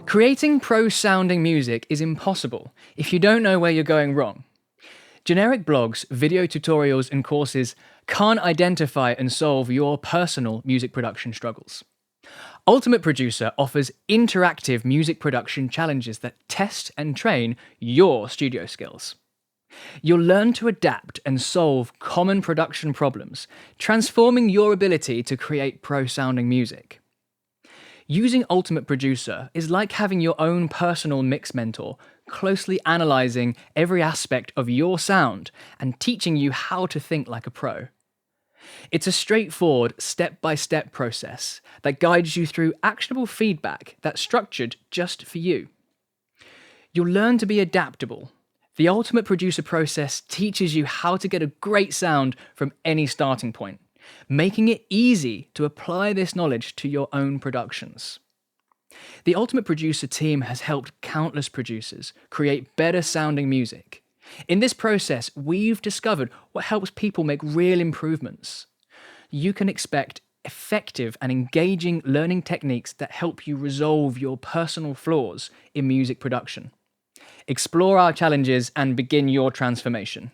Creating pro-sounding music is impossible if you don't know where you're going wrong. Generic blogs, video tutorials, and courses can't identify and solve your personal music production struggles. Ultimate Producer offers interactive music production challenges that test and train your studio skills. You'll learn to adapt and solve common production problems, transforming your ability to create pro-sounding music. Using Ultimate Producer is like having your own personal mix mentor, closely analysing every aspect of your sound and teaching you how to think like a pro. It's a straightforward, step-by-step process that guides you through actionable feedback that's structured just for you. You'll learn to be adaptable. The Ultimate Producer process teaches you how to get a great sound from any starting point, making it easy to apply this knowledge to your own productions. The Ultimate Producer team has helped countless producers create better sounding music. In this process, we've discovered what helps people make real improvements. You can expect effective and engaging learning techniques that help you resolve your personal flaws in music production. Explore our challenges and begin your transformation.